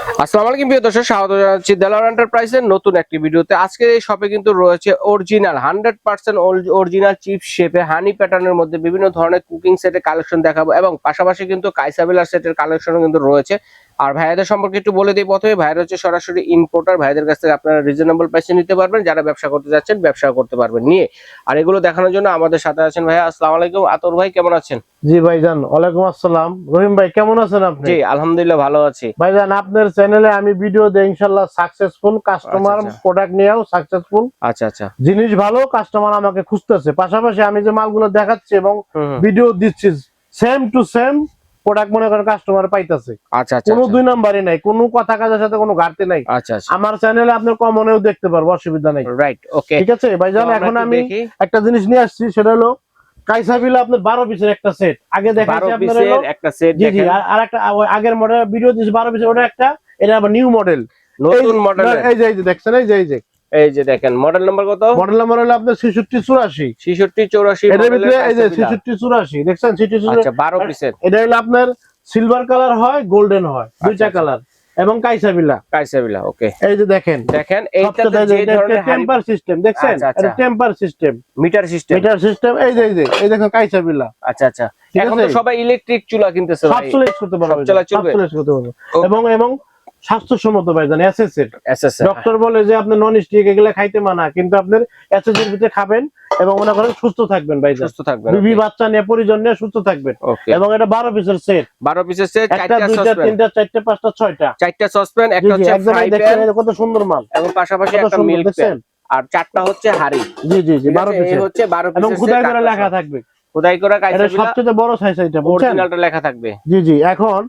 আসসালামু আলাইকুম প্রিয় দর্শক, স্বাগত জানাচ্ছি দেলোয়ার এন্টারপ্রাইজের নতুন একটি ভিডিওতে। আজকে এই শপে কিন্তু রয়েছে অরিজিনাল 100% অরিজিনাল চিপ শেপে হানি প্যাটার্নের মধ্যে বিভিন্ন ধরনের কুকিং সেটের কালেকশন দেখাবো এবং পাশাপাশি কিন্তু কাইসাবিলার সেটের কালেকশনও কিন্তু রয়েছে। আর ভাইয়াদের সম্পর্কে একটু বলে দিই। প্রথমে ভাইয়ারা হচ্ছে সরাসরি ইম্পোর্টার, ভাইদের কাছ থেকে আপনারা রিজনেবল প্রাইসে নিতে পারবেন। যারা ব্যবসা করতে যাচ্ছেন ব্যবসা করতে পারবেন নিয়ে। আর এগুলো দেখানোর জন্য আমাদের সাথে আছেন ভাইয়া। আসসালামু আলাইকুম আতর ভাই, কেমন আছেন? জি ভাইজান, ওয়ালাইকুম আসসালাম। রহিম ভাই কেমন আছেন আপনি? জি আলহামদুলিল্লাহ ভালো আছি ভাইজান, আপনার চ্যানেলে আমি ভিডিও দেই, ইনশাআল্লাহ সাকসেসফুল কাস্টমার, প্রোডাক্ট নিয়েও সাকসেসফুল। আচ্ছা আচ্ছা, জিনিস ভালো, কাস্টমার আমাকে খুঁজতেছে। পাশাপাশি আমি যে মালগুলো দেখাচ্ছি এবং ভিডিও দিচ্ছি সেম টু সেম প্রোডাক্ট মনে করেন কাস্টমার পাইতেছে। আচ্ছা আচ্ছা, কোনো দুই নাম্বারই নাই, কোনো কথা কাজের সাথে কোনো ঘাটতি নাই। আচ্ছা আচ্ছা, আমার চ্যানেলে আপনি কমনেও দেখতে পারবো, অসুবিধা নাই। রাইট, ওকে ঠিক আছে ভাইজান, এখন আমি একটা জিনিস নিয়ে আসছি, সেটা হলো কাইসাবিলা আপনার 12 পিসের একটা সেট। আগে দেখাচ্ছি আপনাদের একটা সেট। জি জি, আর একটা আগের মডেল ভিডিও দিয়েছি 12 পিসের, ওটা একটা, এটা আবার নিউ মডেল, নতুন মডেল। এই যে দেখছেন, এই যে দেখেন মডেল নাম্বার কত? মডেল নাম্বার হলো আপনার 6684। 6684 এর ভিতরে এই যে 6684 দেখছেন, 6684। আচ্ছা 12 পিসের। এটা হলো আপনার সিলভার কালার হয়, গোল্ডেন হয়, দুইটা কালার, এবং কাইসাবিলা। ওকে, এই যে দেখেন এইটা যে ধরনের টেম্পার সিস্টেম দেখছেন, এটা টেম্পার সিস্টেম, মিটার সিস্টেম। এই দেখেন কাইসাবিলা। আচ্ছা আচ্ছা, এখন তো সবাই ইলেকট্রিক চুলা কিনতেছে ভাই, সব চুলা ইউজ করতে পারবে, এবং স্বাস্থ্যসম্মত ভাইজান। ডক্টর বলে যে আপনি নন স্টিক এগুলা খাইতে মানা, কিন্তু আপনার এসএস এর ভিতরে খাবেন এবং মনে করেন সুস্থ থাকবেন ভাইজান, সুস্থ থাকবেন, বিবি বাচ্চা নিয়ে পরিজন নিয়ে সুস্থ থাকবেন। এবং এটা 12 পিসের সেট, 12 পিসের সেট, একটা দুইটা তিনটা চারটা পাঁচটা ছয়টা, চারটা সসপ্যান, একটা হচ্ছে ফ্রাই প্যান, কত সুন্দর মাল, এবং পাশাপাশি একটা মিল্ক প্যান, আর চারটা হচ্ছে হাড়ি। জি জি জি, 12 পিসের, এই হচ্ছে 12 পিসের, এবং খোদাই করে লেখা থাকবে, খোদাই করা কাইসাবিলা, এটা সবচেয়ে বড় সাইজ, এটা অরিজিনালটা লেখা থাকবে। জি জি। এখন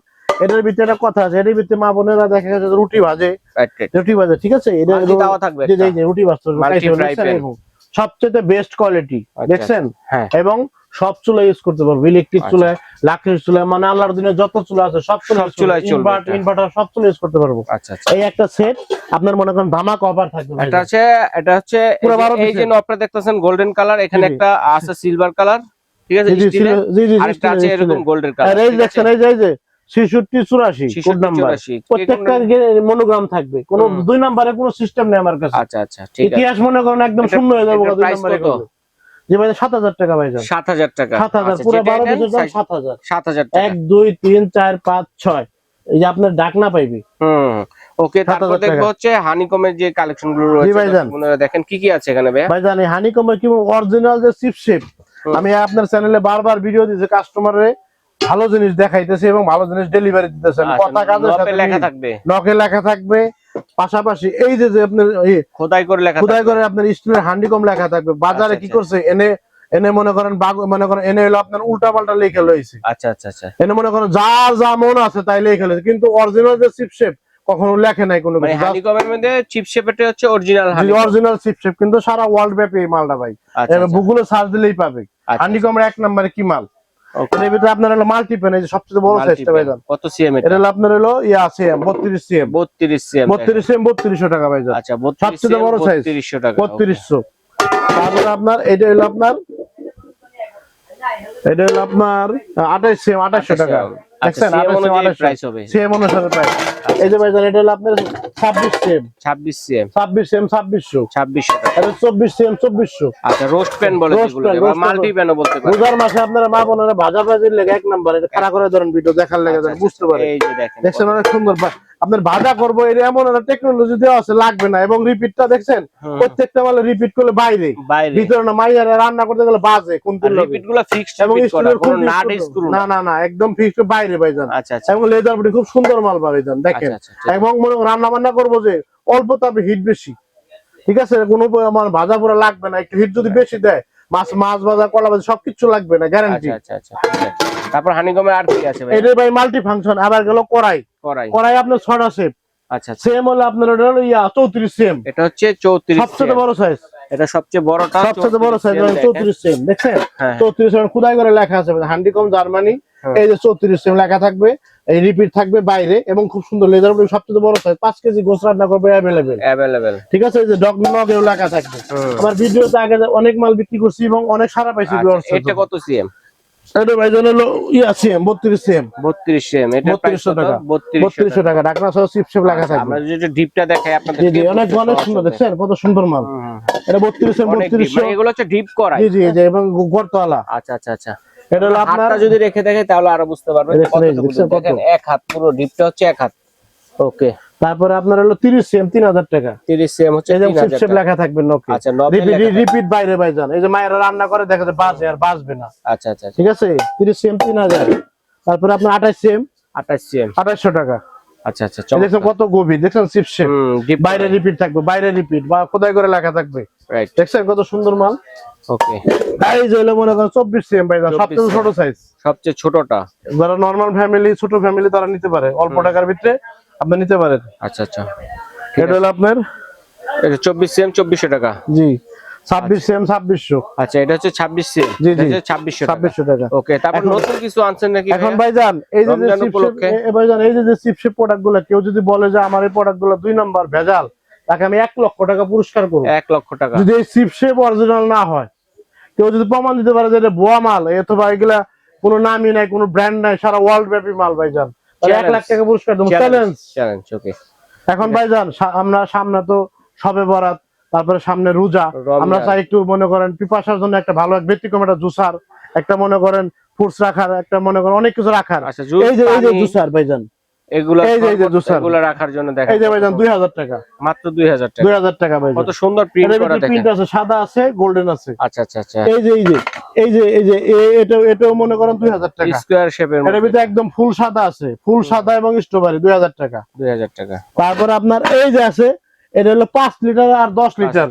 এটার ভিতরে একটা কথা আছে, এটার ভিতরে মা বোনেরা দেখা যাচ্ছে রুটি ভাজে, ঠিক আছে, এটা দাওয়া থাকবে, জি জি, রুটি ভাজতে সবচেয়ে বেস্ট কোয়ালিটি দেখছেন। এবং সব চুলা ইউজ করতে পারবো, ইলেকট্রিক চুলা, লাকড়ির চুলা, মানে আল্লাহর দিনে যত চুলা আছে সব চুলা, ইনভার্টার সব চুলা ইউজ করতে পারবো। আচ্ছা, এই একটা সেট আপনার মনে করেন ধামাকা অফার থাকবে। এটা হচ্ছে এই যে আপনারা দেখতেছেন গোল্ডেন কালার, এখানে একটা আছে সিলভার কালার, ঠিক আছে, আরেকটা আছে এরকম গোল্ডেন কালার। এই দেখছেন, এই যে 6684 কোড নাম্বার, প্রত্যেকটা মনোগ্রাম থাকবে, কোনো দুই নম্বরে কোনো সিস্টেম নেই আমার কাছে। আচ্ছা আচ্ছা, ঠিক আছে, ইতিহাস মনে করেন একদম শূন্য হয়ে যাবে। দুই নম্বরে জি ভাই, 7000 টাকা ভাই, 7000 টাকা, 7000 পুরো 12 পিসের দাম 7000, 7000 টাকা। 1 2 3 4 5 6, এই যে আপনার ডাকনা পাইবি। ওকে, তারপর দেখবো হচ্ছে হানিকমের যে কালেকশন গুলো রয়েছে, আপনারা দেখেন কি কি আছে এখানে ভাই। ভাই জানি হানিকমের কি অরিজিনাল যে চিপ শেপ, আমি আপনার চ্যানেলে বারবার ভিডিও দিয়েছি, কাস্টমারে ভালো জিনিস দেখাইতেছে এবং ভালো জিনিস ডেলিভারি দিতেছেন। কথা কাজের সাথে লেখা থাকবে, নকে লেখা থাকবে, পাশাপাশি এই যে আপনার খোদাই করে আপনার স্টিলের হান্ডিকম লেখা থাকবে। বাজারে কি করছে, এনে মনে করেন এনে হলো আপনার উল্টা পাল্টা লেখা লইছে। আচ্ছা আচ্ছা আচ্ছা, এনে মনে করেন যার যা মন আছে তাই লেখা লইছে, কিন্তু অরিজিনাল যে চিপ শেপ কখনো লেখে নাই কোনো কিছু। হানিকমের মধ্যে চিপ শেপটা হচ্ছে অরিজিনাল চিপ শেপ, কিন্তু সারা ওয়ার্ল্ড ব্যাপী এই মালটা ভাই, গুগলে সার্চ দিলেই পাবে। হানিকমের 1 নম্বরে কি মাল, এর ভিতরে আপনার হলো মাল্টি প্যান, এই যে সবচেয়ে বড় সাইজটা ভাই, কত সিএম এটা হলো আপনার হলো সিএম 32 সিএম, 3200 টাকা ভাই। আচ্ছা, সবচেয়ে বড় সাইজ 3200 টাকা, 3200। তারপরে আপনার এটা হলো আপনার 28 সিএম, 2800 টাকা দেখছেন, 2800 প্রাইস হবে, সিএম অনুসারে প্রাইস। এই যে ভাই এটা হলো আপনার 26 সিএম, 2600 টাকা, এটা 24 সিএম 2400। আচ্ছা, রোস্ট প্যান বলে যেগুলো, বা মাল্টি প্যানও বলতে পারেন। রোজার মাসে আপনারা মা বোনেরা ভাজাভাজির লেগে 1 নাম্বার, এটা খাড়া করে ধরেন, ভিডিও দেখার লেগে বুঝতে পারেন। এই যে দেখছেন অনেক সুন্দর আপনার ভাজা করবো, এটা এমন একটা টেকনোলজি দেওয়া আছে, লাগবে না। এবং রিপিটটা দেখছেন, প্রত্যেকটা মালে রিপিট করলে বাইরে, ভিতরে না, মাইয়ারা রান্না করতে গেলে বাজে, কোন রিপিটগুলো ফিক্সড, এবং না একদম ফিক্সড বাইরে ভাইজান। আচ্ছা আচ্ছা, এবং লেদার বডি খুব সুন্দর মাল ভাইজান দেখেন। এবং মনে রান্না বান্না করবো যে অল্প তাপে হিট বেশি, ঠিক আছে, কোনো আমার ভাজা পোড়া লাগবে না। একটু হিট যদি বেশি দেয়, মাছ ভাজা, কলা ভাজা সবকিছু লাগবে না, গ্যারান্টি। আচ্ছা আচ্ছা, তারপর হানিকমের আর কি আছে ভাই? এটা ভাই মাল্টি ফাংশন। আবার গেল কড়াই আপনার 6টা শেপ। আচ্ছা, সেম হলো আপনার 34 সিএম, এটা হচ্ছে 34 সবচেয়ে বড় সাইজ, এটা সবচেয়ে বড়টা, সবচেয়ে বড় সাইজ 34 সিএম দেখছেন, 34 সিএম খোদাই করে লেখা আছে হান্ডিকম জার্মানি। এই যে 34 সিএম লেখা থাকবে, এই রিপিট থাকবে বাইরে, এবং খুব সুন্দর লেদার, সবচেয়ে বড় সাইজ, 5 কেজি গোস রান্না করবে अवेलेबल, ঠিক আছে। এই যে ডগ নগেও লেখা থাকবে। আমার ভিডিওতে আগে অনেক মাল বিক্রি করছি এবং অনেক সারা পাইছি। এটা কত সিএম? এটা ভাইজান হলো সেম 32 সেম 32 সেম, এটা প্রাইস 3200 টাকা 3200 টাকা ঢাকনা সহ চিপ শেপ লেখা থাকবে। আমরা যদি ডিপটা দেখাই আপনাদের জি অনেক অনেক সুন্দর, দেখছেন কত সুন্দর মাল। এটা 32 সেম 3200, মানে এগুলো হচ্ছে ডিপ করা। জি এই যে এবং গর্তওয়ালা। আচ্ছা আচ্ছা আচ্ছা, এটা হলো আপনার হাতটা যদি রেখে দেখে তাহলে আরো বুঝতে পারবেন কতটুকু। দেখেন এক হাত, পুরো ডিপটা হচ্ছে এক হাত। ওকে, তারপরে আপনার হলো 30 সেম 3000 টাকা। 30 সেম হচ্ছে 3000 চিপ শেপ টাকা লেখা থাকবে নকে। আচ্ছা, নবে রিপিট বাইরে ভাইজান। এই যে মায়েরা রান্না করে দেখা যায় বাজে আর বাজবে না। আচ্ছা আচ্ছা, ঠিক আছে, 30 সেম 3000। তারপরে আপনার 28 সেম 2800 টাকা। আচ্ছা আচ্ছা, দেখেন কত গভীর, দেখেন চিপ শেপ, বাইরে রিপিট থাকবে, বাইরে রিপিট বা খোদাই করে লেখা থাকবে। রাইট, দেখছেন কত সুন্দর মাল। ওকে, এই যে হলো মনে করেন 24 সেম ভাইজান, সবচেয়ে ছোট সাইজ, সবচেয়ে ছোটটা। যারা নরমাল ফ্যামিলি, ছোট ফ্যামিলি তারা নিতে পারে, অল্প টাকার ভিতরে আপনি নিতে পারেন। আচ্ছা আচ্ছা, এটা হলো আপনার এটা 24 সেম 2400 টাকা। জি 26 সেম 2600। আচ্ছা, এটা হচ্ছে 26 সেম, জি এটা হচ্ছে 2600 টাকা। ওকে, তারপর নতুন কিছু আনছেন নাকি এখন ভাইজান এই যে ভাইজান এই যে চিপ শেপ প্রোডাক্টগুলো, কেউ যদি বলে যে আমার এই প্রোডাক্টগুলো 2 নাম্বার ভেজাল, তাকে আমি 1 লক্ষ টাকা পুরস্কার করব। 1 লক্ষ টাকা যদি এই চিপ শেপ অরিজিনাল না হয়, কেউ যদি প্রমাণ দিতে পারে যে এটা ভুয়া মাল, অথবা এগুলা কোনো নামই নাই, কোনো ব্র্যান্ড নাই, সারা ওয়ার্ল্ড ব্যাপী মাল ভাইজান, তাহলে 1 লাখ টাকা পুরস্কার দেব। চ্যালেঞ্জ। ওকে, এখন ভাইজান আমরা সামনে তো সবে বরাত, তারপরে সামনে রোজা, আমরা চাই একটু মনে করেন পিপাসার জন্য একটা ভালো এক ব্যতিক্রম একটা জুসার, একটা মনে করেন ফ্রুটস রাখার, একটা মনে করেন অনেক কিছু রাখার। এই যে জুসার ভাইজান, এগুলো এই যে জুসার, এগুলো রাখার জন্য দেখেন এই যে ভাইজান 2000 টাকা, মাত্র 2000 টাকা। 2000 টাকা ভাইজান। কত সুন্দর প্রিন্ট করা, দেখেন প্রিন্ট আছে, সাদা আছে, গোল্ডেন আছে। আচ্ছা আচ্ছা আচ্ছা, এই যে এটাও মনে করেন 2000 টাকা, স্কয়ার শেপের এর ভিতরে একদম ফুল সাদা আছে, ফুল সাদা এবং স্ট্রবেরি 2000 টাকা। 2000 টাকা। তারপর আপনার এই যে আছে, এটা হলো 5 লিটার আর 10 লিটার।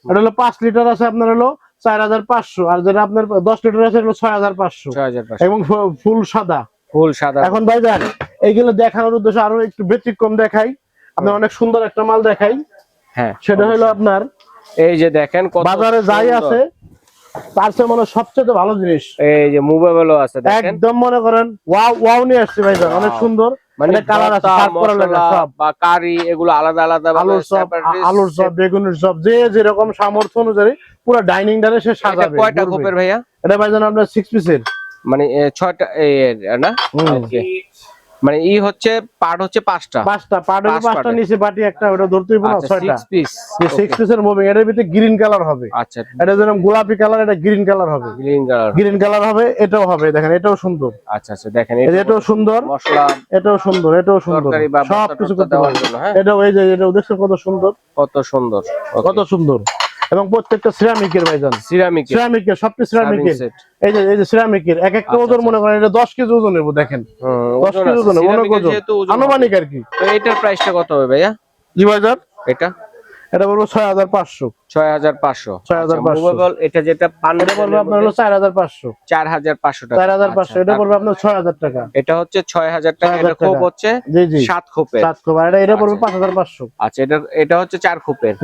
এটা হলো 5 লিটার আছে আপনার হলো 4500, আর যেটা আপনার 10 লিটার আছে হলো 6500 এবং ফুল সাদা। এখন ভাইজান এইগুলো দেখানোর উদ্দেশ্যে আরো একটু ব্যতিক্রম দেখাই, আপনার অনেক সুন্দর একটা মাল দেখাই। হ্যাঁ, সেটা হলো আপনার এই যে দেখেন কত বাজারে যাই আছে তার চেয়ে মনে সবচেয়ে ভালো জিনিস, এই যে মুভেবলও আছে দেখেন, একদম মনে করেন ওয়াও নিয়ে আসছে ভাইজান, অনেক সুন্দর। মানে কালার আছে, সার্ভ করা লাগে সব, বা কারি এগুলো আলাদা আলাদা, আলুর চপ, বেগুনের চপ, যে যেরকম সামর্থ্য অনুযায়ী পুরো ডাইনিং ডারে সে সাজাবে। কয়টা খোপের ভাইয়া? এটা ভাইজান আপনার 6 পিসের, মানে 6টা না, মানে হচ্ছে পার্ট হচ্ছে 5টা পার্ট হচ্ছে 5টা, নিচে বাটি একটা, ওটা ধরতেই পারো 6টা 6 পিস। 6 পিসের মুভিং। এর ভিতরে গ্রিন কালার হবে। আচ্ছা, এটা যেরকম গোলাপি কালার, এটা গ্রিন কালার হবে, গ্রিন কালার হবে। এটাও হবে, দেখেন এটাও সুন্দর। আচ্ছা আচ্ছা, দেখেন এটাও সুন্দর, মশলা এটাও সুন্দর, এটাও সুন্দর, সব কিছু করতে পারবেন। এটাও এই যে এটাও দেখছেন কত সুন্দর, কত সুন্দর, কত সুন্দর। এবং প্রত্যেকটা সিরামিকের ভাইজান, সিরামিকের সবটি সিরামিকের। এই যে সিরামিকের এক একটা ওজন মনে করেন এটা 10 কেজি ওজন নেব, দেখেন 10 কেজি ওজন, অনেক ওজন, আনুমানিক আর কি। তো এটার প্রাইসটা কত হবে ভাইয়া? জি ভাইজান, এটা বলবো 6500। 6500 মুভেবল। এটা যেটা এটা বলবো আপনার হলো 4500 টাকা। 4500 এটা বলবো আপনার 6000 টাকা। এটা হচ্ছে 6000 টাকা। এটা খোপ হচ্ছে 7 খোপের, 7 খোপ। আর এটা বলবো 5500। আচ্ছা, এটা হচ্ছে 4 খোপের,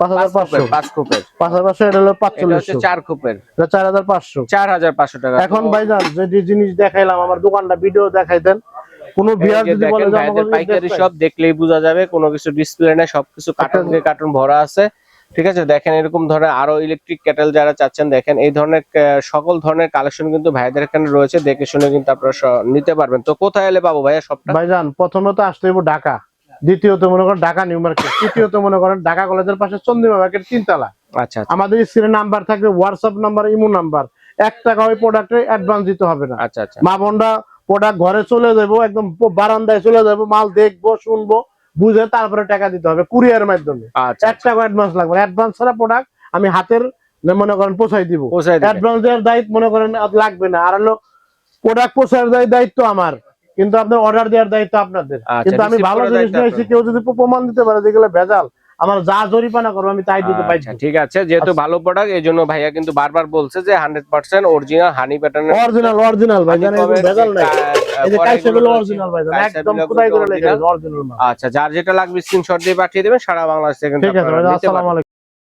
5500, 5 খোপের 5500। এটা হলো 4500, এটা হচ্ছে 4 খোপের, এটা 4500 টাকা। এখন ভাইজান যে জিনিস দেখাইলাম, আমার দোকানটা ভিডিও দেখাই দেন। কোন ভিউয়ার যদি বলে যে আমাদের পাইকারি সব দেখলেই বোঝা যাবে, কোনো কিছু ডিসপ্লে না, সবকিছু কার্টন ভরা আছে। ঠিক আছে, দেখেন এরকম ধরনের আরো ইলেকট্রিক কেটেল যারা চাচ্ছেন, দেখেন এই ধরনের সকল ধরনের কালেকশন কিন্তু ভাইদের এখানে রয়েছে, দেখে শুনে কিন্তু আপনারা নিতে পারবেন। তো কোথায় এলে পাবো ভাইয়া সবটা? ভাইজান প্রথমত আসতে হইব ঢাকা, দ্বিতীয়ত মনে করেন ঢাকা নিউ মার্কেট, তৃতীয়ত মনে করেন ঢাকা কলেজের পাশে চন্দ্রিমা মার্কেট 3 তলা। আচ্ছা, আমাদের স্ক্রিনে নাম্বার থাকবে, হোয়াটসঅ্যাপ নাম্বার, ইমো নাম্বার। 1 টাকা ওই প্রোডাক্টে অ্যাডভান্স দিতে হবে না। আচ্ছা আচ্ছা, মা বোনরা প্রোডাক্ট ঘরে চলে যাবো, একদম বারান্দায় চলে যাবো, মাল দেখবো, শুনবো, বুঝে তারপরে টাকা দিতে হবে কুরিয়ার মাধ্যমে। 1 টাকা অ্যাডভান্স লাগবে। অ্যাডভান্স ছাড়া প্রোডাক্ট আমি হাতের মনে করেন পৌঁছাই দিব। অ্যাডভান্স দেওয়ার দায়িত্ব মনে করেন লাগবে না। আর হলো প্রোডাক্ট পৌঁছার দায়িত্ব আমার, কিন্তু আপনার অর্ডার দেওয়ার দায়িত্ব আপনাদের। কিন্তু আমি ভালো জিনিস নিয়েছি, কেউ যদি প্রমাণ দিতে পারে যেগুলো ভেজাল, আমার যা জরিমানা করবো আমি তাই দিতে পারি। ঠিক আছে, যেহেতু ভালো প্রোডাক্ট, এই জন্য ভাইয়া কিন্তু বারবার বলছে যে 100% অরিজিনাল হানি প্যাটার্ন, অরিজিনাল ভাইজান, ভেজাল নাই। এই যে কাইসেগুলো অরিজিনাল ভাইজান, একদম খোদাই করে লেখা আছে অরিজিনাল মাল। আচ্ছা, যার যেটা লাগবে স্ক্রিনশট দিয়ে পাঠিয়ে দেবেন, সারা বাংলাদেশ থেকে। ঠিক আছে ভাই, আসসালামু আলাইকুম।